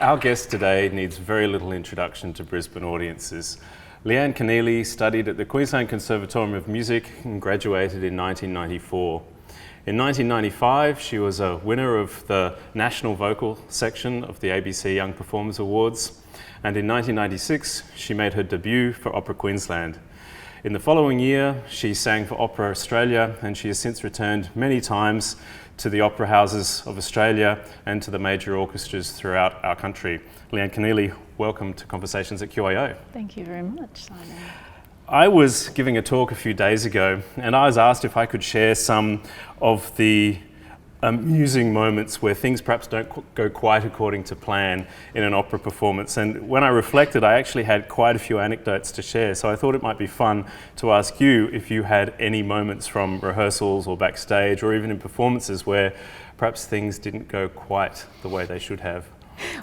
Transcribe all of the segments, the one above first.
Our guest today needs very little introduction to Brisbane audiences. Leanne Kenneally studied at the Queensland Conservatorium of Music and graduated in 1994. In 1995, she was a winner of the National Vocal section of the ABC Young Performers Awards, and in 1996, she made her debut for Opera Queensland. In the following year, she sang for Opera Australia, and she has since returned many times to the opera houses of Australia and to the major orchestras throughout our country. Leanne Kenneally, welcome to Conversations at QYO. Thank you very much, Simon. I was giving a talk a few days ago and I was asked if I could share some of the amusing moments where things perhaps don't go quite according to plan in an opera performance. And when I reflected, I actually had quite a few anecdotes to share. So I thought it might be fun to ask you if you had any moments from rehearsals or backstage or even in performances where perhaps things didn't go quite the way they should have.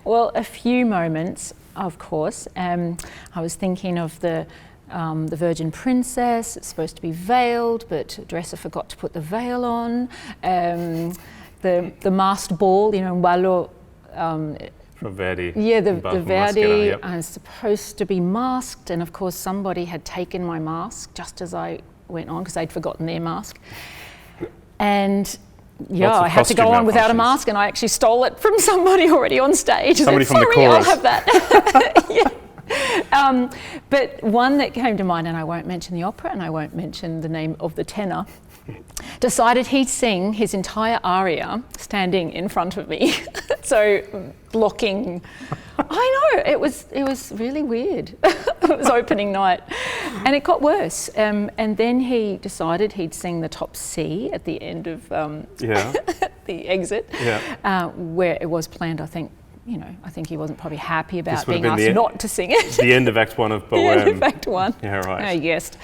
Well, a few moments, of course. I was thinking of the Virgin Princess. It's supposed to be veiled, but dresser forgot to put the veil on. The masked ball, you know, Wallo. From Verdi. Yeah, the Verdi. Yep. I was supposed to be masked, and of course somebody had taken my mask just as I went on because they'd forgotten their mask. And yeah, I had to go on without a mask, and I actually stole it from somebody already on stage. Somebody from the chorus. I'll have that. Yeah. But one that came to mind, and I won't mention the opera and I won't mention the name of the tenor, decided he'd sing his entire aria standing in front of me. So blocking. I know, it was really weird. It was opening night. And it got worse. And then he decided he'd sing the top C at the end of the exit, where it was planned, I think. You know, I think he wasn't probably happy about being asked not to sing it. The end of Act 1 of Bohème. The end of Act 1. Yeah, right. I guessed.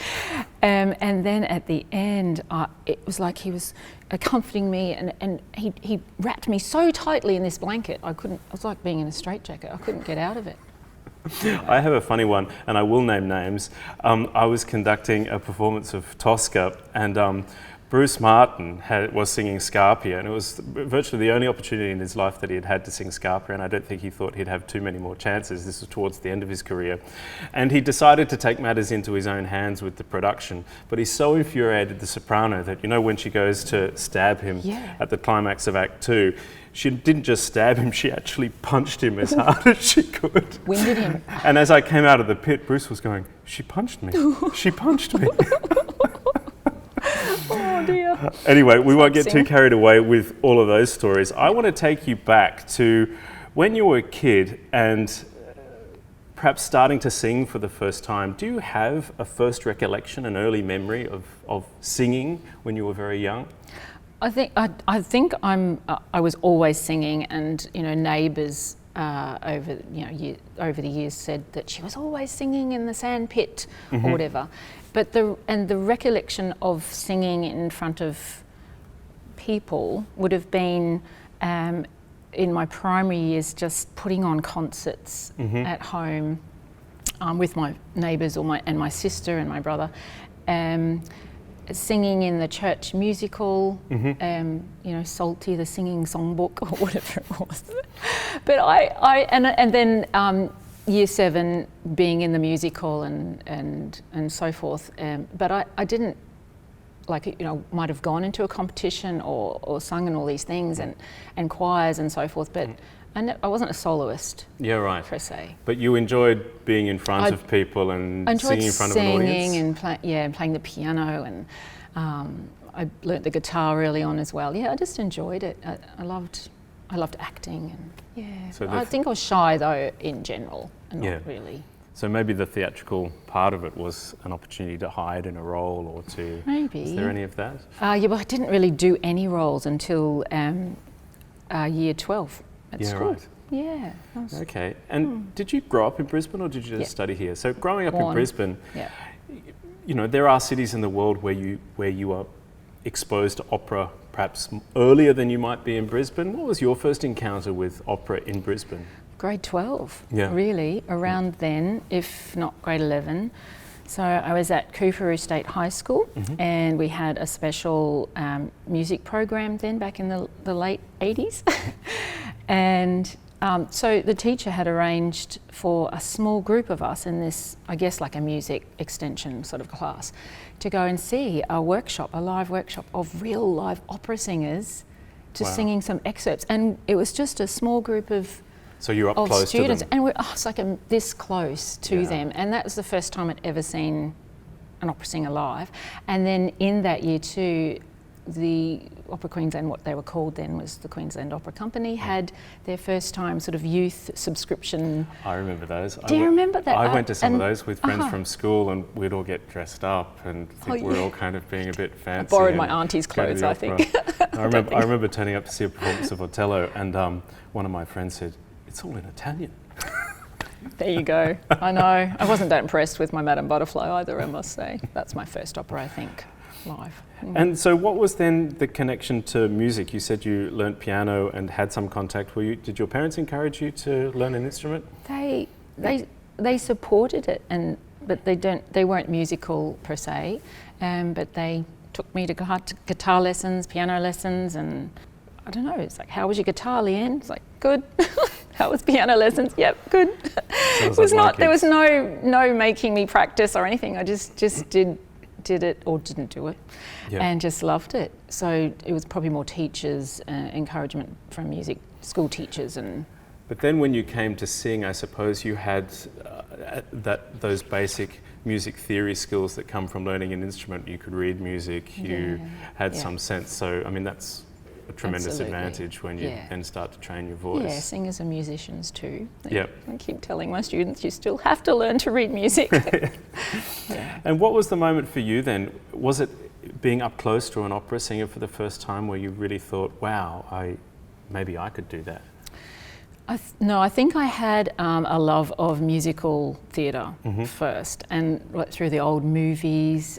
And then at the end, it was like he was comforting me, and he wrapped me so tightly in this blanket, I was like being in a straitjacket. I couldn't get out of it. I have a funny one, and I will name names. I was conducting a performance of Tosca, and Bruce Martin was singing Scarpia, and it was virtually the only opportunity in his life that he had had to sing Scarpia, and I don't think he thought he'd have too many more chances. This was towards the end of his career. And he decided to take matters into his own hands with the production, but he so infuriated the soprano that, you know, when she goes to stab him at the climax of Act 2, she didn't just stab him, she actually punched him as hard as she could. Winded him. And as I came out of the pit, Bruce was going, "She punched me, she punched me." Oh dear. Anyway, we won't get too carried away with all of those stories. I want to take you back to when you were a kid and perhaps starting to sing for the first time. Do you have a first recollection, an early memory of singing when you were very young? I think I was always singing, and you know, neighbours over the years said that she was always singing in the sandpit or whatever. But the recollection of singing in front of people would have been in my primary years, just putting on concerts at home with my neighbours and my sister and my brother, singing in the church musical, you know, Salty the Singing Songbook or whatever it was. But and then Year 7 being in the musical and so forth, but I didn't, like, you know, might have gone into a competition or sung in all these things and choirs and so forth, but I wasn't a soloist. Yeah, right. Per se. But you enjoyed being in front of people and singing in front of an audience? And playing the piano, and I learnt the guitar early on as well. Yeah, I just enjoyed it. I loved acting, and so I think I was shy though in general, and not really. So maybe the theatrical part of it was an opportunity to hide in a role or to... Maybe. Is there any of that? Yeah, but I didn't really do any roles until year 12 at school. Right. Yeah. Okay. And did you grow up in Brisbane or did you just study here? So growing up in Brisbane, you know, there are cities in the world where you are exposed to opera perhaps earlier than you might be in Brisbane. What was your first encounter with opera in Brisbane? Grade 12, really, around then, if not grade 11. So I was at Coorparoo State High School, and we had a special music program then back in the late 80s. And So the teacher had arranged for a small group of us in this, I guess like a music extension sort of class, to go and see a workshop, a live workshop of real live opera singers to singing some excerpts. And it was just a small group of So you're up close students, to them. and it's like this close to them. And that was the first time I'd ever seen an opera singer live. And then in that year too, the Opera Queensland, what they were called then was the Queensland Opera Company, had their first time sort of youth subscription. I remember those. Do you remember that? I went to some of those with friends from school, and we'd all get dressed up and think we're all kind of being a bit fancy. I borrowed my auntie's clothes, I think. I remember turning up to see a performance of Othello, and one of my friends said, "It's all in Italian." There you go. I know. I wasn't that impressed with my Madame Butterfly either, I must say. That's my first opera, I think, live. And so what was then the connection to music? You said you learnt piano and had some contact. Did your parents encourage you to learn an instrument? They supported it, but they weren't musical per se, but they took me to guitar lessons, piano lessons, and I don't know, it's like, how was your guitar, Leanne? It's like, good. How was piano lessons? Yep, good. It was not, there was no making me practice or anything. I just did it or didn't do it, and just loved it. So it was probably more teachers, encouragement from music, school teachers. But then when you came to sing, I suppose you had those basic music theory skills that come from learning an instrument. You could read music, you had some sense. So, I mean, that's a tremendous advantage when you then start to train your voice. Yeah, singers are musicians too. I keep telling my students, you still have to learn to read music. And what was the moment for you then? Was it being up close to an opera singer for the first time where you really thought, wow, maybe I could do that? No, I think I had a love of musical theatre first, and through the old movies,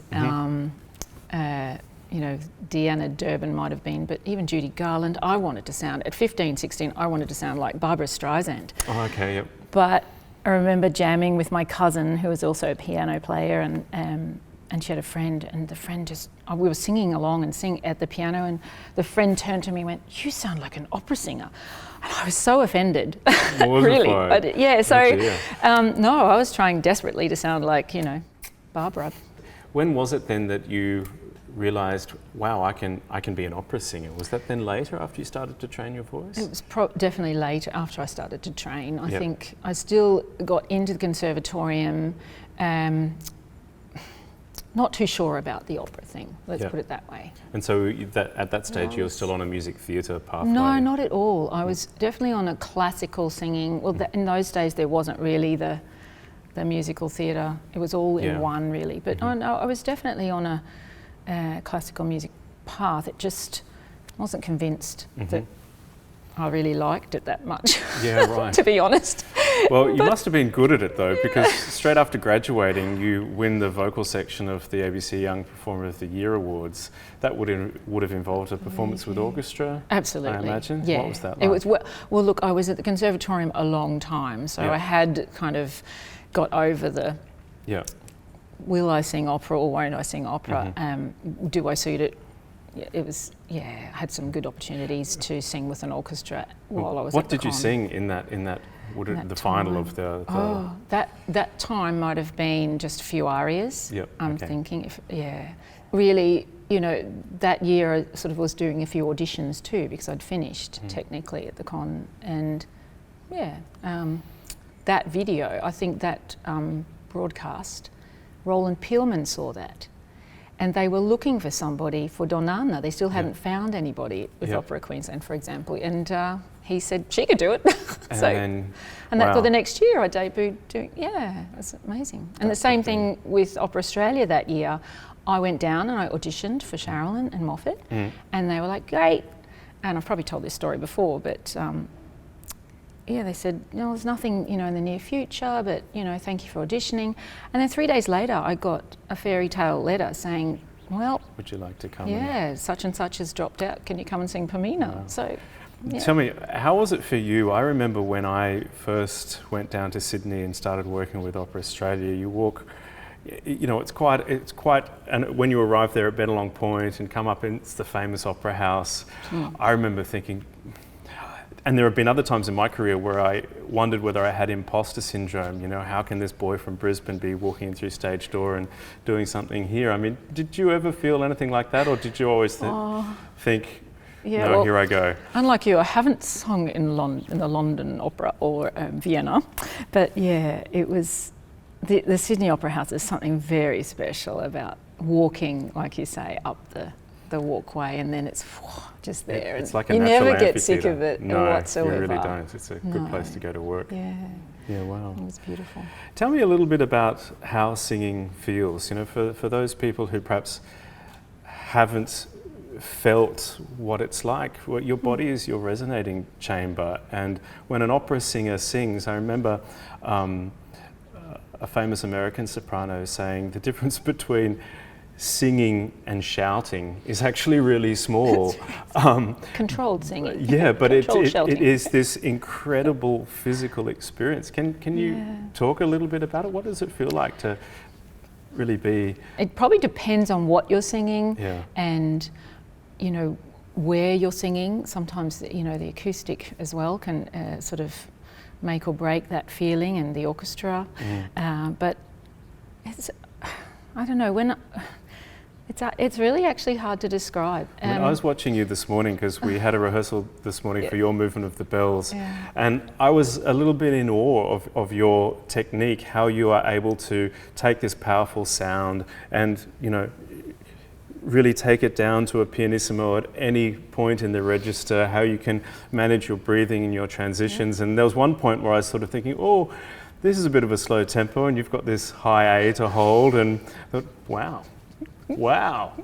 you know, Deanna Durbin might have been, but even Judy Garland, I wanted to sound, at 15, 16, I wanted to sound like Barbara Streisand. Oh, okay, yep. But I remember jamming with my cousin, who was also a piano player, and she had a friend, and the friend we were singing along and singing at the piano, and the friend turned to me and went, "You sound like an opera singer." And I was so offended, really. But, no, I was trying desperately to sound like, you know, Barbara. When was it then that you realised, wow, I can be an opera singer? Was that then later after you started to train your voice? It was definitely later after I started to train. I think I still got into the conservatorium, not too sure about the opera thing, let's put it that way. And so at that stage you were still on a music theatre pathway? No, not at all. I was definitely on a classical singing. Well, in those days there wasn't really the musical theatre. It was all in one really. But I was definitely on a classical music path. It just wasn't convinced that I really liked it that much. Yeah, right. To be honest. Well, you must have been good at it though, because straight after graduating, you win the vocal section of the ABC Young Performer of the Year Awards. That would have involved a performance with orchestra. Absolutely. I imagine. Yeah. What was that like? It was well. Look, I was at the conservatorium a long time, so I had kind of got over the. Yeah. Will I sing opera or won't I sing opera? Do I suit it? It was, I had some good opportunities to sing with an orchestra while I was What at the did you sing in that the final of the... Oh, that time might have been just a few arias. I'm thinking, really, you know, that year I sort of was doing a few auditions too, because I'd finished technically at the con, and that video, I think that broadcast, Roland Peelman saw that. And they were looking for somebody for Donana. They still hadn't found anybody with Opera Queensland, for example. And he said she could do it. And that for the next year I debuted doing, it was amazing. And the same thing with Opera Australia that year. I went down and I auditioned for Sharilyn and Moffat, and they were like, great. And I've probably told this story before, but they said, no, there's nothing, you know, in the near future, but, you know, thank you for auditioning. And then 3 days later, I got a fairy tale letter saying, well, would you like to come? Yeah, such and such has dropped out. Can you come and sing Pamina? Wow. So, tell me, how was it for you? I remember when I first went down to Sydney and started working with Opera Australia, you walk, you know, it's quite, and when you arrive there at Bennelong Point and come up, and it's the famous Opera House, I remember thinking, And there have been other times in my career where I wondered whether I had imposter syndrome. You know, how can this boy from Brisbane be walking in through stage door and doing something here? I mean, did you ever feel anything like that, or did you always think, yeah, no, well, here I go? Unlike you, I haven't sung in the London Opera or Vienna, but yeah, it was the Sydney Opera House is something very special about walking, like you say, up the walkway, and then it's just there. It's like a you natural never get sick of amphitheatre. it No, whatsoever. you really don't. It's a good place to go to work. Yeah. Yeah, wow. It was beautiful. Tell me a little bit about how singing feels. You know, for those people who perhaps haven't felt what it's like. Your body is your resonating chamber, and when an opera singer sings, I remember a famous American soprano saying the difference between singing and shouting is actually really small. Controlled singing. Yeah, but it shouting. is this incredible physical experience. Can you talk a little bit about it? What does it feel like to really be? It probably depends on what you're singing, and you know where you're singing. Sometimes you know the acoustic as well can sort of make or break that feeling, and the orchestra. But it's, I don't know, when it's really actually hard to describe. I mean, I was watching you this morning because we had a rehearsal this morning for your movement of the bells, and I was a little bit in awe of your technique, how you are able to take this powerful sound and, you know, really take it down to a pianissimo at any point in the register, how you can manage your breathing and your transitions. And there was one point where I was sort of thinking, oh, this is a bit of a slow tempo and you've got this high A to hold, and I thought, wow.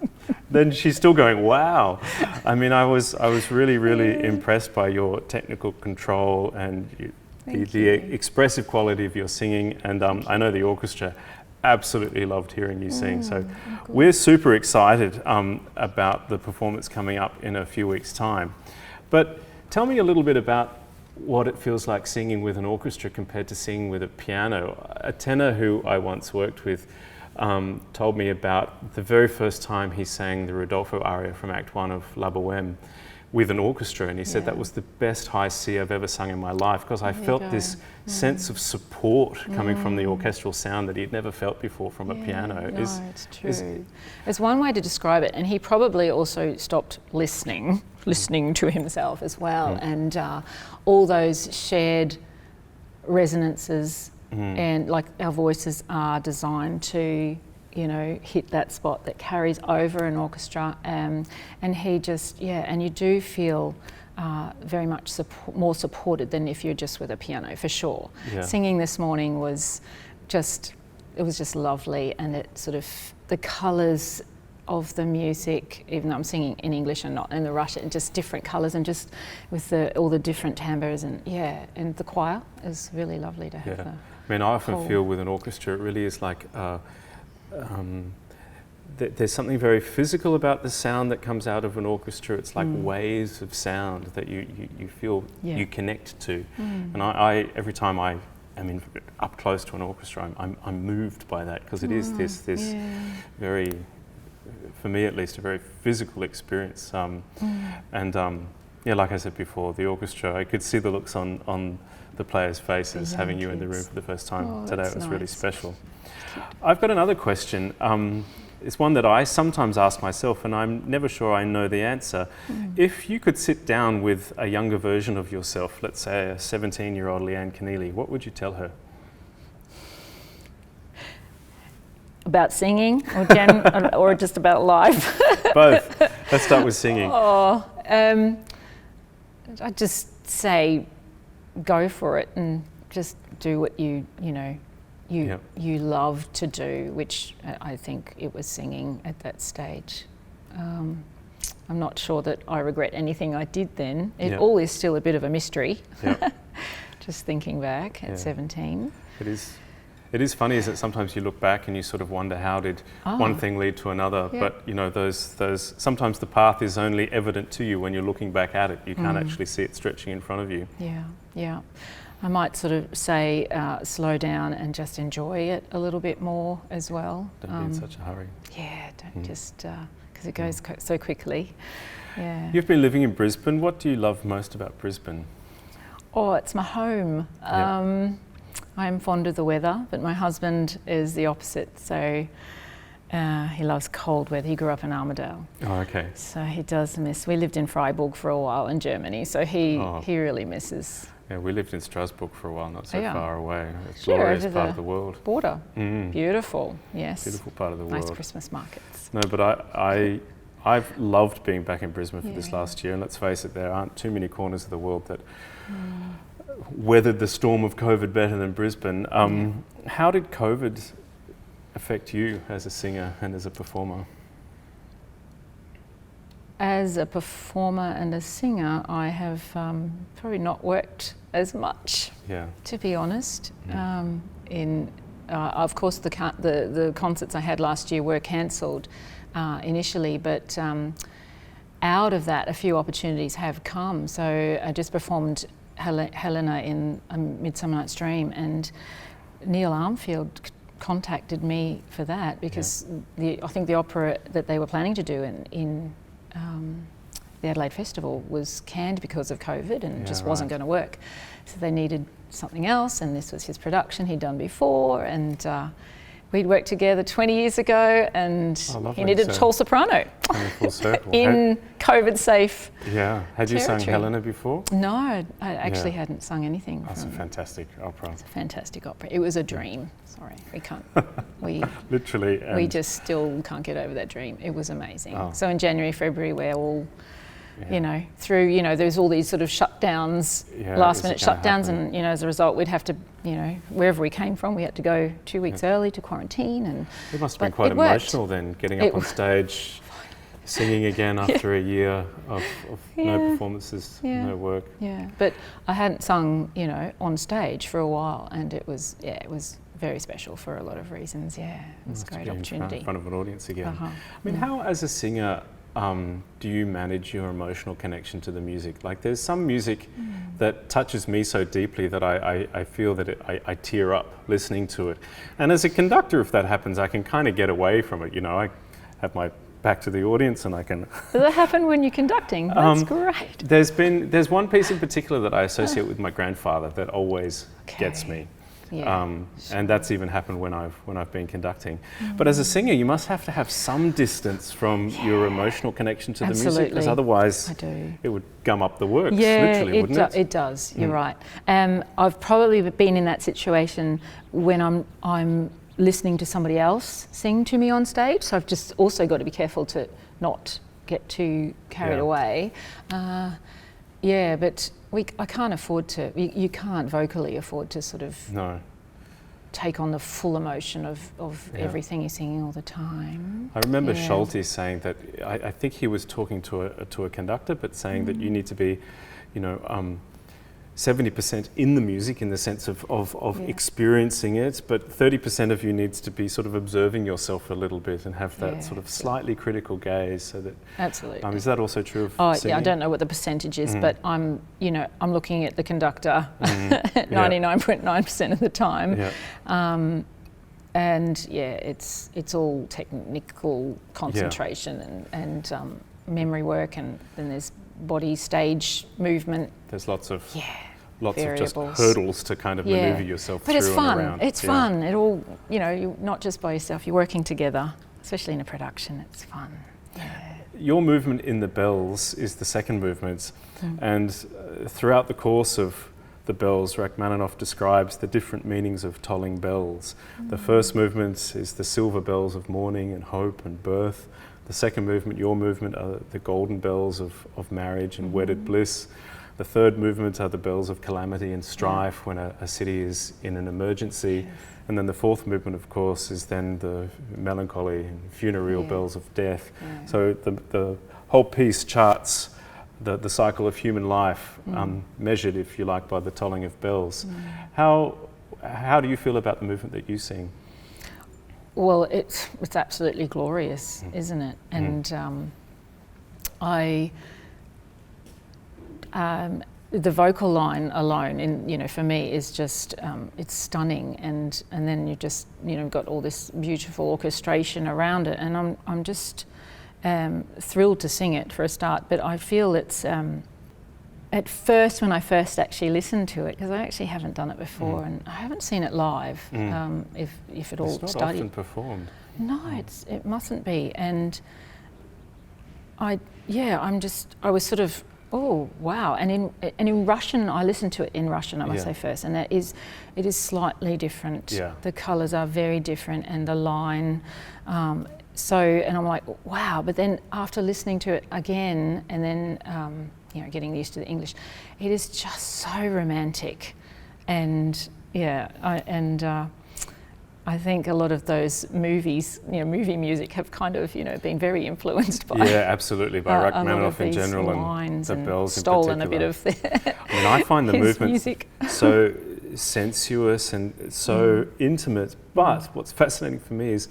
Then she's still going, wow. I mean, I was really impressed by your technical control and the expressive quality of your singing. And I know the orchestra absolutely loved hearing you sing. So we're super excited about the performance coming up in a few weeks' time. But tell me a little bit about what it feels like singing with an orchestra compared to singing with a piano. A tenor who I once worked with told me about the very first time he sang the Rodolfo aria from Act 1 of La Bohème with an orchestra, and he said that was the best high C I've ever sung in my life, because I felt this sense of support coming from the orchestral sound that he'd never felt before from a piano. No, it's true. It's one way to describe it, and he probably also stopped listening to himself as well, and all those shared resonances, and like our voices are designed to, you know, hit that spot that carries over an orchestra, and he just, and you do feel very much more supported than if you're just with a piano, for sure. Singing this morning was just lovely, and it sort of, the colours of the music, even though I'm singing in English and not in the Russian, just different colours, and just with all the different timbres, and and the choir is really lovely to have. I mean, I often feel with an orchestra, it really is like there's something very physical about the sound that comes out of an orchestra. It's like waves of sound that you feel you connect to. And I every time I am up close to an orchestra, I'm moved by that, because it is this very, for me at least, a very physical experience. And like I said before, the orchestra, I could see the looks on the players' faces having you in the room for the first time today. It was really special. I've got another question. It's one that I sometimes ask myself, and I'm never sure I know the answer. If you could sit down with a younger version of yourself, let's say a 17-year-old Leanne Kenneally, what would you tell her? About singing, or just about life? Both. Let's start with singing. I'd just say, go for it and just do what you love to do, which I think it was singing at that stage. I'm not sure that I regret anything I did then. It all is still a bit of a mystery. Just thinking back at 17. It is funny, is that sometimes you look back and you sort of wonder, how did one thing lead to another? But you know, those sometimes the path is only evident to you when you're looking back at it. You can't actually see it stretching in front of you. Yeah. I might sort of say slow down and just enjoy it a little bit more as well. Don't be in such a hurry. Yeah, don't just, because it goes so quickly. Yeah. You've been living in Brisbane. What do you love most about Brisbane? Oh, it's my home. I'm fond of the weather, but my husband is the opposite. So he loves cold weather. He grew up in Armidale. Oh, okay. So he does miss. We lived in Freiburg for a while in Germany, so he really misses. Yeah, we lived in Strasbourg for a while, not so Yeah. far away. It's a Sure, glorious over part the of the world. Border. Mm. Beautiful, yes. Beautiful part of the world. Nice Christmas markets. No, but I've loved being back in Brisbane for this Yeah. last year, and let's face it, there aren't too many corners of the world that weathered the storm of COVID better than Brisbane. How did COVID affect you as a singer and as a performer? As a performer and a singer, I have probably not worked as much, Yeah. to be honest. Of course, the concerts I had last year were cancelled initially, but out of that, a few opportunities have come. So I just performed Helena in A Midsummer Night's Dream, and Neil Armfield contacted me for that because I think the opera that they were planning to do in the Adelaide Festival was canned because of COVID and just wasn't going to work. So they needed something else, and this was his production he'd done before, and we'd worked together 20 years ago, and he needed a tall soprano Full circle. in COVID-safe Yeah. Had you sung territory. Helena before? No, I actually hadn't sung anything. That's a fantastic opera. It's a fantastic opera. It was a dream. Sorry, we can't. We Literally. we just still can't get over that dream. It was amazing. Oh. So in January, February, we're all, through, there's all these sort of shutdowns, last minute shutdowns, and as a result, we'd have to, wherever we came from, we had to go 2 weeks early to quarantine, and It must have been quite emotional then, getting up on stage, singing again after a year of no performances, no work. Yeah, but I hadn't sung, on stage for a while, and it was very special for a lot of reasons. Yeah, it was a great opportunity. In front of an audience again. Uh-huh. I mean, how, as a singer, do you manage your emotional connection to the music? Like, there's some music that touches me so deeply that I feel that I tear up listening to it. And as a conductor, if that happens, I can kind of get away from it. I have my back to the audience and I can... Does that happen when you're conducting? That's great. There's one piece in particular that I associate with my grandfather that always gets me. Yeah, and that's even happened when I've been conducting. But as a singer, you must have to have some distance from your emotional connection to the music, because otherwise it would gum up the works, literally, wouldn't it? It does. You're right. I've probably been in that situation when I'm listening to somebody else sing to me on stage, so I've just also got to be careful to not get too carried away. But I can't afford to, you can't vocally afford to sort of take on the full emotion of everything you're singing all the time. I remember Schulte saying that, I think he was talking to a conductor, but saying that you need to be, 70% in the music in the sense of experiencing it, but 30% of you needs to be sort of observing yourself a little bit and have that sort of slightly critical gaze, so that... Absolutely. Is that also true of singing? I don't know what the percentage is, but I'm looking at the conductor 99.9% of the time. Yeah. And it's all technical concentration and memory work, and then there's body stage movement. There's lots of variables. Just hurdles to kind of maneuver yourself through. But it's fun. And around. It's fun. It all, you're not just by yourself. You're working together, especially in a production. It's fun. Yeah. Your movement in the bells is the second movement, and throughout the course of the bells, Rachmaninoff describes the different meanings of tolling bells. The first movement is the silver bells of morning and hope and birth. The second movement, your movement, are the golden bells of marriage and wedded bliss. The third movement are the bells of calamity and strife when a city is in an emergency. And then the fourth movement, of course, is then the melancholy and funereal bells of death. So the whole piece charts the cycle of human life, measured, if you like, by the tolling of bells. How do you feel about the movement that you sing? Well, it's absolutely glorious, isn't it? And the vocal line alone, for me, is just it's stunning, and then you just got all this beautiful orchestration around it, and I'm just thrilled to sing it for a start. But I feel it's at first, when I first actually listened to it, because I actually haven't done it before, and I haven't seen it live, if at all It's not studied. often performed. No, it mustn't be. And I was sort of, oh wow! And in Russian, I listened to it in Russian, I must say first, and it is slightly different. Yeah. The colours are very different, and the line. And I'm like, wow! But then after listening to it again, and then getting used to the English, it is just so romantic, and I think a lot of those movies, movie music, have kind of, been very influenced by. Yeah, absolutely, by Rachmaninoff in general, and the bells in particular. Stolen a bit of I mean, I find the movement music. so sensuous and so intimate. But what's fascinating for me is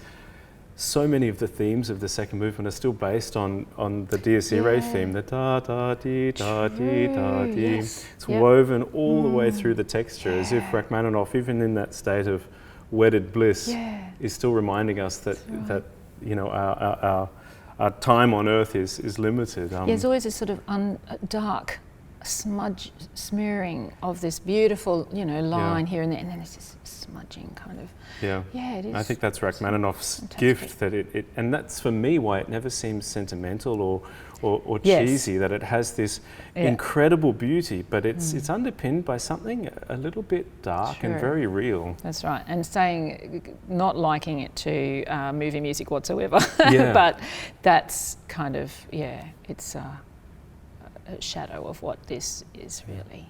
so many of the themes of the second movement are still based on the Dies Irae theme, the da da dee da dee da dee. Yes. It's woven all the way through the texture, as if Rachmaninoff, even in that state of wedded bliss, is still reminding us that our time on earth is limited. There's always a sort of dark smudge smearing of this beautiful, line here and there, and then it's just smudging kind of. Yeah, it is. I think that's Rachmaninoff's gift, that it and that's for me why it never seems sentimental or cheesy, that it has this incredible beauty, but it's underpinned by something a little bit dark and very real. That's right, and not liking it to movie music whatsoever, but that's kind of, it's a shadow of what this is really.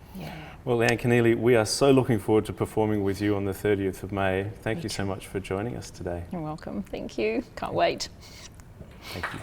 Well, Leanne Kenneally, we are so looking forward to performing with you on the 30th of May. Thank you so much for joining us today. You're welcome. Thank you. Can't wait. Thank you.